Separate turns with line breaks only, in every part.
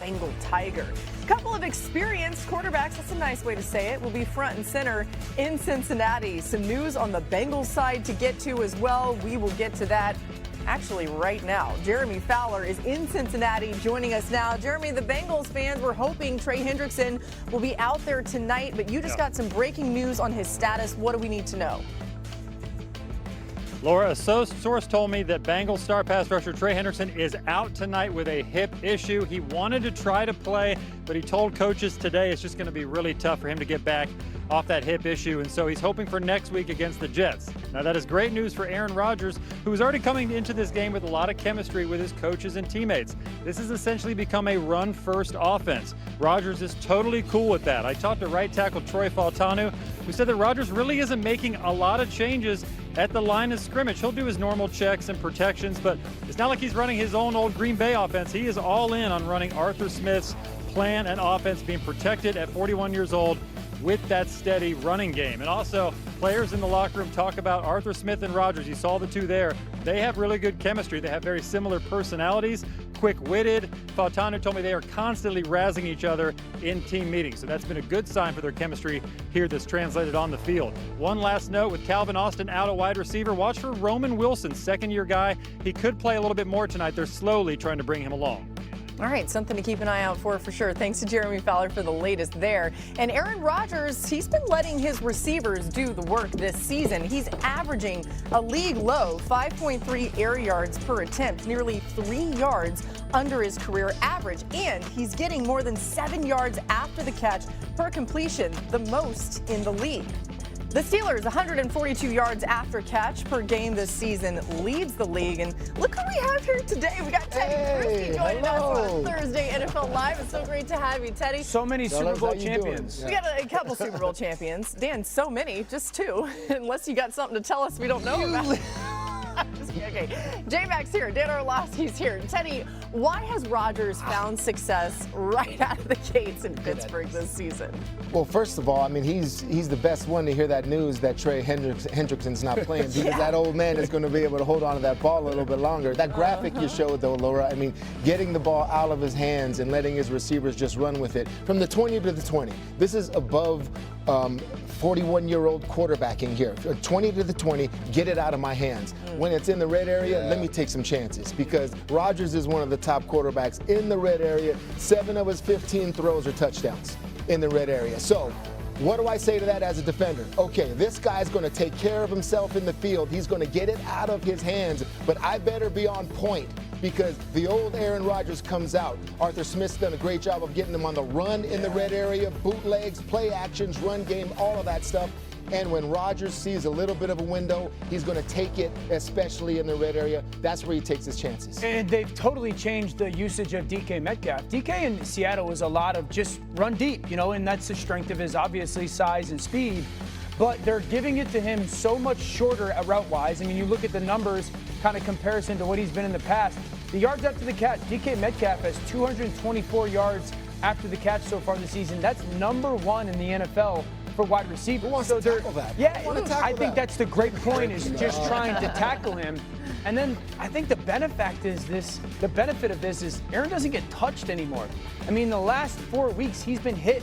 Bengal Tiger. A couple of experienced quarterbacks, that's a nice way to say it, will be front and center in Cincinnati. Some news on the Bengals side to get to as well. We will get to that actually right now. Jeremy Fowler is in Cincinnati joining us now. Jeremy, the Bengals fans were hoping Trey Hendrickson will be out there tonight, but you just got some breaking news on his status. What do we need to know?
Laura, a source told me that Bengals star pass rusher Trey Hendrickson is out tonight with a hip issue. He wanted to try to play, but he told coaches today it's just going to be really tough for him to get back off that hip issue, and so he's hoping for next week against the Jets. Now, that is great news for Aaron Rodgers, who is already coming into this game with a lot of chemistry with his coaches and teammates. This has essentially become a run-first offense. Rodgers is totally cool with that. I talked to right tackle Troy Fautanu, who said that Rodgers really isn't making a lot of changes at the line of scrimmage. He'll do his normal checks and protections, but it's not like he's running his own old Green Bay offense. He is all in on running Arthur Smith's plan and offense, being protected at 41 years old with that steady running game. And also, players in the locker room talk about Arthur Smith and Rodgers. You saw the two there. They have really good chemistry. They have very similar personalities, quick-witted. Fautanu told me they are constantly razzing each other in team meetings. So that's been a good sign for their chemistry here that's translated on the field. One last note, with Calvin Austin out at wide receiver, watch for Roman Wilson, second-year guy. He could play a little bit more tonight. They're slowly trying to bring him along.
All right, something to keep an eye out for sure. Thanks to Jeremy Fowler for the latest there. And Aaron Rodgers, he's been letting his receivers do the work this season. He's averaging a league low 5.3 air yards per attempt, nearly 3 yards under his career average. And he's getting more than 7 yards after the catch per completion, the most in the league. The Steelers, 142 yards after catch per game this season, leads the league. And look who we have here today. We got Teddy Bruschi joining us on Thursday NFL Live. It's so great to have you, Teddy.
So many Super Bowl champions.
We got a couple Super Bowl champions. Dan, so many, just two. Unless you got something to tell us we don't know about. Okay, J-Mac's here, Dan Orlovsky's here. Teddy, why has Rodgers found success right out of the gates in Pittsburgh this season?
Well, first of all, I mean, he's the best one to hear that news that Trey Hendrickson's not playing, because that old man is going to be able to hold on to that ball a little bit longer. That graphic you showed, though, Laura, I mean, getting the ball out of his hands and letting his receivers just run with it from the 20 to the 20. This is above 41-year-old quarterbacking here. 20 to the 20, get it out of my hands. When it's in the red area, let me take some chances, because Rodgers is one of the top quarterbacks in the red area. 7 of his 15 throws are touchdowns in the red area. So what do I say to that as a defender? Okay, this guy's going to take care of himself in the field. He's going to get it out of his hands, but I better be on point, because the old Aaron Rodgers comes out. Arthur Smith's done a great job of getting him on the run in the red area, bootlegs, play actions, run game, all of that stuff. And when Rodgers sees a little bit of a window, he's going to take it, especially in the red area. That's where he takes his chances.
And they've totally changed the usage of DK Metcalf. DK in Seattle was a lot of just run deep, you know, and that's the strength of his, obviously, size and speed. But they're giving it to him so much shorter route-wise. I mean, you look at the numbers, kind of comparison to what he's been in the past. The yards after the catch, DK Metcalf has 224 yards after the catch so far this season. That's #1 in the NFL for wide receivers.
Who wants to tackle that?
Yeah, I think that's the great point, is just trying to tackle him. And then I think the benefit of this is Aaron doesn't get touched anymore. I mean, the last 4 weeks, he's been hit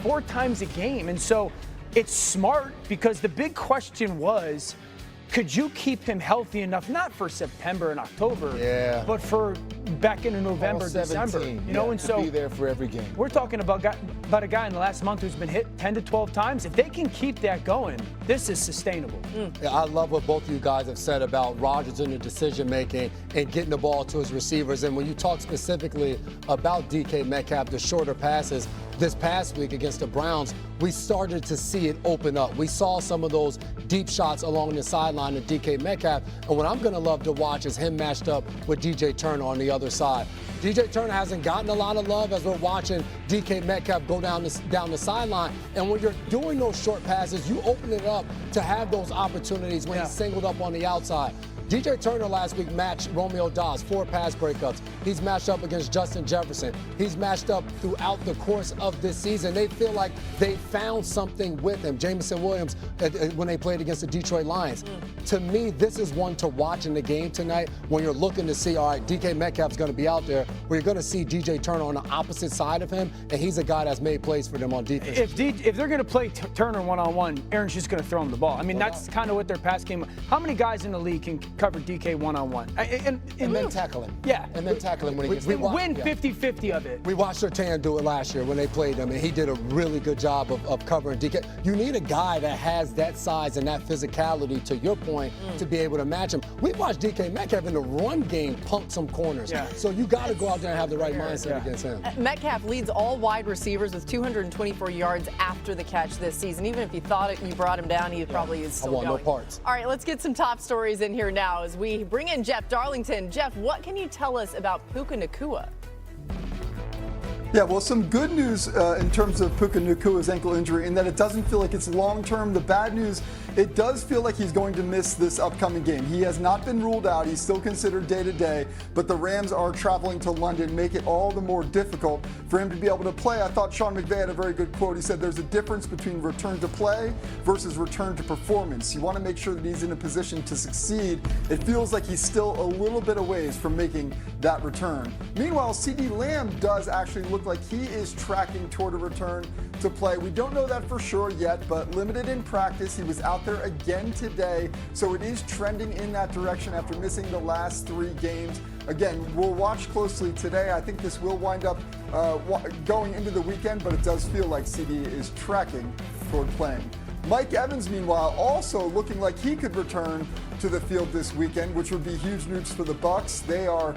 4 times a game. And so it's smart, because the big question was, could you keep him healthy enough, not for September and October, but for back into November, December, you know, and so
be there for every game.
We're talking about a guy in the last month who's been hit 10 to 12 times. If they can keep that going, this is sustainable.
Yeah, I love what both of you guys have said about Rodgers and the decision making and getting the ball to his receivers. And when you talk specifically about DK Metcalf, the shorter passes, this past week against the Browns, we started to see it open up. We saw some of those deep shots along the sideline of DK Metcalf. And what I'm going to love to watch is him matched up with DJ Turner on the other side. DJ Turner hasn't gotten a lot of love as we're watching DK Metcalf go down the sideline. And when you're doing those short passes, you open it up to have those opportunities when he's singled up on the outside. DJ Turner last week matched Romeo Dobbs, 4 pass breakups. He's matched up against Justin Jefferson. He's matched up throughout the course of this season. They feel like they found something with him. Jameson Williams, when they played against the Detroit Lions. To me, this is one to watch in the game tonight when you're looking to see, all right, DK Metcalf's going to be out there. where you're going to see DJ Turner on the opposite side of him, and he's a guy that's made plays for them on defense.
If they're going to play Turner one-on-one, Aaron's just going to throw him the ball. I mean, that's kind of what their pass game. How many guys in the league can cover DK one-on-one?
And then tackle him.
Yeah.
And then tackle him when he gets
We win 50-50 of it.
We watched Sertan do it last year when they played him, and he did a really good job of covering DK. You need a guy that has that size and that physicality, to your point, to be able to match him. We watched DK Metcalf in the run game pump some corners.
Yeah.
So you got to go out there and have the right mindset against him.
Metcalf leads all wide receivers with 224 yards after the catch this season. Even if you thought you brought him down, he probably is still
I want
going.
no parts.
All right, let's get some top stories in here now as we bring in Jeff Darlington. Jeff, what can you tell us about Puka Nacua?
Yeah, well, some good news in terms of Puka Nacua's ankle injury in that it doesn't feel like it's long-term. The bad news, it does feel like he's going to miss this upcoming game. He has not been ruled out. He's still considered day-to-day, but the Rams are traveling to London, make it all the more difficult for him to be able to play. I thought Sean McVay had a very good quote. He said there's a difference between return to play versus return to performance. You want to make sure that he's in a position to succeed. It feels like he's still a little bit away from making that return. Meanwhile, Ceedee Lamb does actually look like he is tracking toward a return to play. We don't know that for sure yet, but limited in practice. He was out there again today, so it is trending in that direction after missing the last 3 games. Again, we'll watch closely today. I think this will wind up going into the weekend, but it does feel like Ceedee is tracking toward playing. Mike Evans, meanwhile, also looking like he could return to the field this weekend, which would be huge news for the Bucs. They are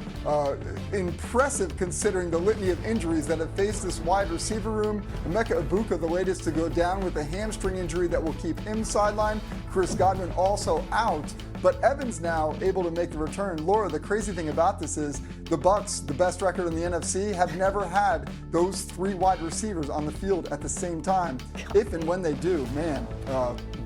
impressive considering the litany of injuries that have faced this wide receiver room. Emeka Egbuka, the latest to go down with a hamstring injury that will keep him sidelined. Chris Godwin also out. But Evans now able to make the return. Laura, the crazy thing about this is the Bucs, the best record in the NFC, have never had those 3 wide receivers on the field at the same time. If and when they do, man,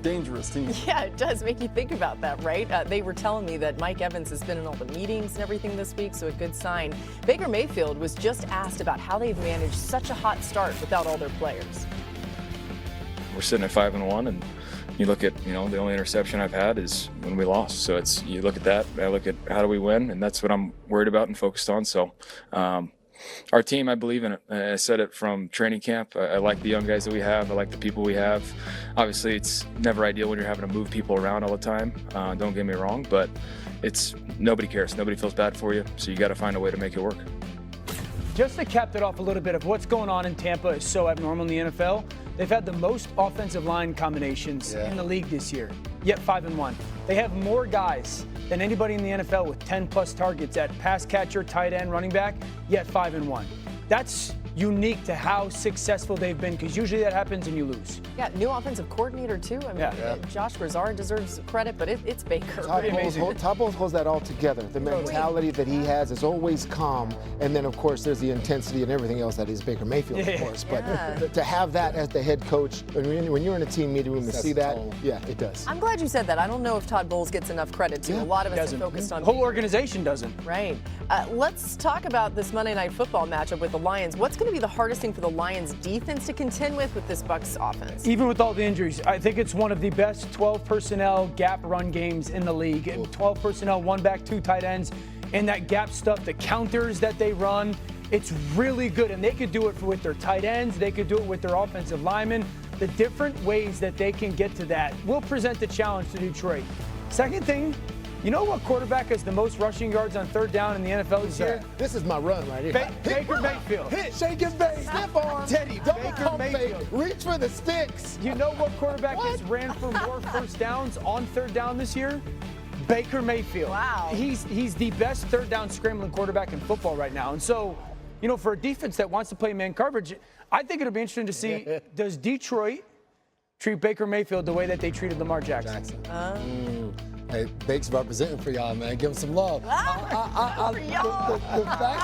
dangerous team.
Yeah, it does make you think about that, right? They were telling me that Mike Evans has been in all the meetings and everything this week, so a good sign. Baker Mayfield was just asked about how they've managed such a hot start without all their players.
We're sitting at 5-1, and you look at, the only interception I've had is when we lost. So you look at that, I look at how do we win, and that's what I'm worried about and focused on. So our team, I believe in it. I said it from training camp. I like the young guys that we have. I like the people we have. Obviously, it's never ideal when you're having to move people around all the time. Don't get me wrong, but nobody cares. Nobody feels bad for you, so you got to find a way to make it work.
Just to cap that off a little bit of what's going on in Tampa is so abnormal in the NFL. They've had the most offensive line combinations in the league this year, yet 5-1. They have more guys than anybody in the NFL with 10-plus targets at pass catcher, tight end, running back, yet 5-1. That's unique to how successful they've been, because usually that happens and you lose.
Yeah, new offensive coordinator too. I mean, Josh Broussard deserves credit, but it's Baker.
Todd Bowles holds that all together. The mentality that he has is always calm, and then of course there's the intensity and everything else that is Baker Mayfield, of course. But to have that as the head coach, when you're in a team meeting room to see that, it does.
I'm glad you said that. I don't know if Todd Bowles gets enough credit too. A lot of us are focused on
the whole organization doesn't.
Right. Let's talk about this Monday Night Football matchup with the Lions. What's going to be the hardest thing for the Lions defense to contend with this Bucs offense?
Even with all the injuries, I think it's one of the best 12 personnel gap run games in the league. 12 personnel, 1 back, 2 tight ends, and that gap stuff, the counters that they run, it's really good. And they could do it with their tight ends. They could do it with their offensive linemen. The different ways that they can get to that will present the challenge to Detroit. Second thing, you know what quarterback has the most rushing yards on 3rd down in the NFL this year?
This is my run right here.
Baker Mayfield.
Hit, shake his bait, stiff arm,
Teddy,
double
Baker
pump
Mayfield.
fake, reach for the sticks.
You know what quarterback has ran for more first downs on 3rd down this year? Baker Mayfield.
Wow.
He's the best 3rd down scrambling quarterback in football right now. And so, for a defense that wants to play man coverage, I think it'll be interesting to see, does Detroit treat Baker Mayfield the way that they treated Lamar Jackson?
Hey, Bake's representing for y'all, man. Give him some love. The fact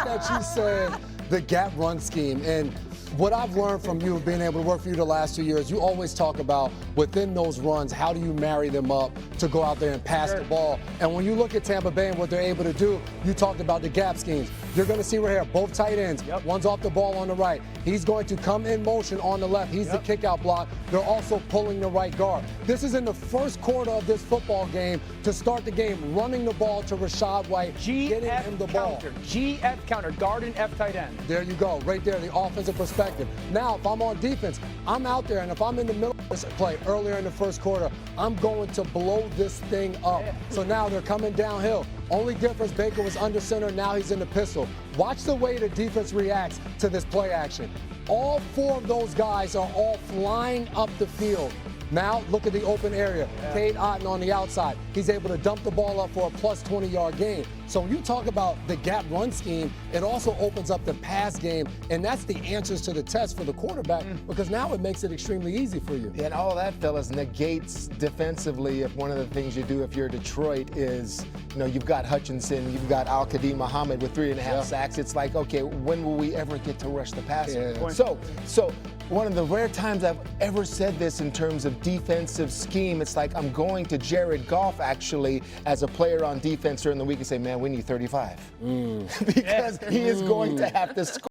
that you said the gap run scheme, and what I've learned from you being able to work for you the last 2 years, you always talk about within those runs, how do you marry them up to go out there and pass the ball? And when you look at Tampa Bay and what they're able to do, you talked about the gap schemes. You're going to see right here, both tight ends. One's off the ball on the right. He's going to come in motion on the left. He's the kick-out block. They're also pulling the right guard. This is in the first quarter of this football game to start the game, running the ball to Rashad White, getting him the ball.
GF counter, guard and F tight end.
There you go, right there, the offensive perspective. Now, if I'm on defense, I'm out there, and if I'm in the middle of this play earlier in the first quarter, I'm going to blow this thing up. So now they're coming downhill. Only difference, Baker was under center, now he's in the pistol. Watch the way the defense reacts to this play action. All 4 of those guys are all flying up the field. Now, look at the open area. Cade Otton on the outside. He's able to dump the ball up for a plus 20-yard gain. So when you talk about the gap run scheme, it also opens up the pass game, and that's the answers to the test for the quarterback because now it makes it extremely easy for you.
And all that, fellas, negates defensively if one of the things you do if you're Detroit is, you've got Hutchinson, you've got Al-Qadim Muhammad with 3.5 sacks. It's like, okay, when will we ever get to rush the passer? So one of the rare times I've ever said this in terms of defensive scheme, it's like I'm going to Jared Goff actually as a player on defense during the week and say, man, we need 35. Because he is going to have to score.